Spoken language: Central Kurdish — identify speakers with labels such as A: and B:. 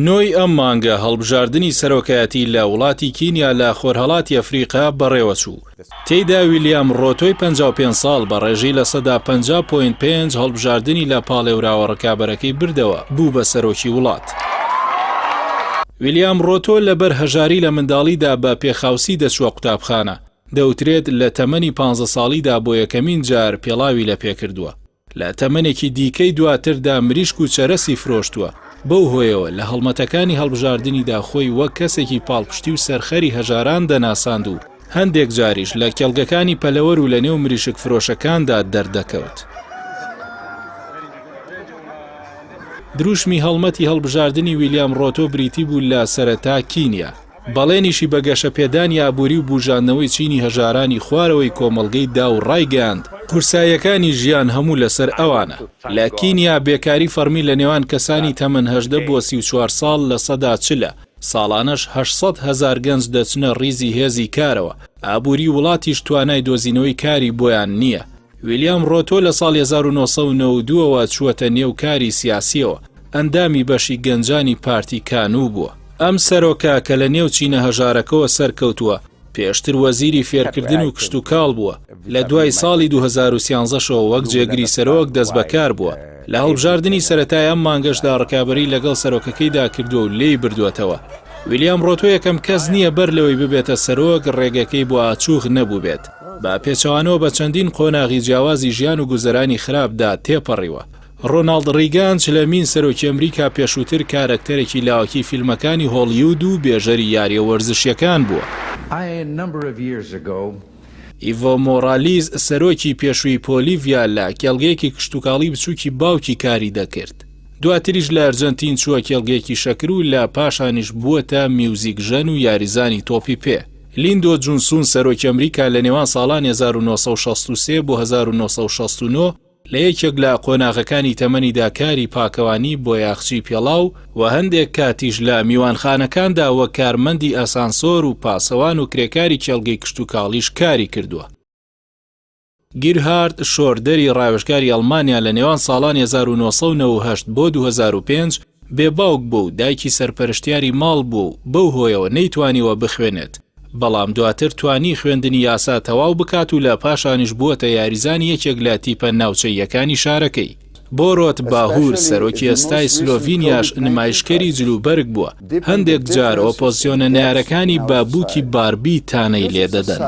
A: نۆی ئەم مانگە هەڵبژاردننی سەرۆکایەتی لە وڵاتی کینیا لە خۆرهەڵاتی ئەفریقا بەڕێوەچوو. تێیدا ویلیام ڕۆتۆی 55 ساڵ بە ڕێژەی لە سەدا 50.5 هەڵبژاردننی لە پاڵێوراوە ڕکابەرەکەی بردەوە بوو بە سەرۆکی وڵات. ویلیام ڕۆتۆ لەبەر هەژاری لە منداڵیدا بە پێخاوسی دەچووە قوتابخانە. دەوترێت لە تەمەنی 15 ساڵیدا بۆ یەکەمین جار پێڵاوی لە پێکردووە. لە تەمەنێکی دیکەی دواتردا مریشک و چەرەسی فرۆشتووە. بەو هۆیەوە لە هەڵمەتەکانی هەڵبژاردننیدا خۆی وەک کەسێکی پاڵپشتی و سەرخەری هەژاران دەناساند و هەندێک جاریش لە کێڵگەکانی پەلەوەر و لە نێو مریشک فرۆشەکاندا دەردەکەوت. دروشمی هەڵمەتی هەڵبژاردننی ویلیام ڕۆتۆ بریتی بوو لە سەرەتا کینیا. بەڵێنیشی بە گەشەپێدانی ئابووری و بوژاندنەوەی چینی هەژارانی خوارەوەی کۆمەڵگەی دا و ڕایگەاند قورساییەکانی ژیان هەموو لەسەر ئەوانە. لە کینیا بێکاری فەرمی لە نێوان کەسانی تەمەن 18 بۆ 34 ساڵ لە سەدا چلە. ساڵانەش 800,000 گەنج دەچنە ڕیزی هێزی کارەوە. ئابووری وڵاتیش توانای دۆزینەوەی کاری بۆیان نییە. ویلیام ڕۆتۆ لە ساڵی 1992ەوە چووەتە نێو کاری سیاسیەوە. ئەندامی بەشی گەنجانی پارتی کانوو بووە. ئەم سەرۆکە کە لە نێو چینە هەژارەکەەوە سەرکەوتووە پێشتر وەزیری فێرکردن و کشت و کاڵ بووە. لە دوای ساڵی 2013ەوە وەک جێگری سەرۆک دەست بەکار بووە. لە هەڵبژاردننی سەرەتای ئەم مانگەشدا ڕکابەری لەگەڵ سەرۆکەکەیدا کردو و لێی بردووەتەوە. ویلیام ڕۆتۆ یەکەم کەس نییە بەر لەوەی ببێتە سەرۆک ڕێگەکەی بۆ ئاچوغ نەبوو بێت. بە پێچەوانەوە بە چەندین قۆناغی جیاوازی ژیان و گوزەرانی خراپدا تێپەڕیوە. ڕۆناڵد ڕیگان چلەمین سەرۆکی ئەمریکا پێشووتر کارەکتەرێکی لاوەکی فیلمەکانی هۆلیوود و بێژەری یاریە وەرزشیەکان بووە. ئیڤۆ مۆرالیز سەرۆکی پێشووی پۆلیڤیا لە کێڵگەیەکی کشتتوکاڵی بچووکی باوکی کاری دەکرد. دواتریش لە ئەرجەنتین چووە کێڵگەیەکی شەکر و لە پاشانیش بووەتە میوزیکژەن و یاریزانی تۆپی پێ. لیندۆ جونسون سەرۆکی ئەمریکا لە نێوان ساڵانی 1963 بۆ 1969 لە یەکێک لە قۆناغەکانی تەمەنیدا کاری پاکەوانی بۆ یاخچی پێڵاو و هەندێک کاتیش لە میوانخانەکاندا وە کارمەندی ئەسانسۆر و پاسەوان و کرێکاری کێڵگەی کشتتوکاڵیش کاری کردووە. گیرهارد شۆردەری ڕاوێژکاری ئەڵمانیا لە نێوان ساڵانی 1998 بۆ 2005 بێباوک بوو و دایکی سەرپەرشتیاری ماڵ بوو بەو هۆیەوە نەیتوانیوە بخوێنێت. بەڵام دواتر توانی خوێندنی یاسا تەواو بکات و لە پاشانیش بووەتە یاریزانی یەکێک لە تیپە ناوچەیەکانی شارەکەی. بۆڕۆت باهور سەرۆکی ئێستای سلۆڤینیاش نمایشکەری جلوبەرگ بووە. هەندێک جار ئۆپۆزیۆنە نارەکانی بە بووکی باربی تانەی لێدەدەن.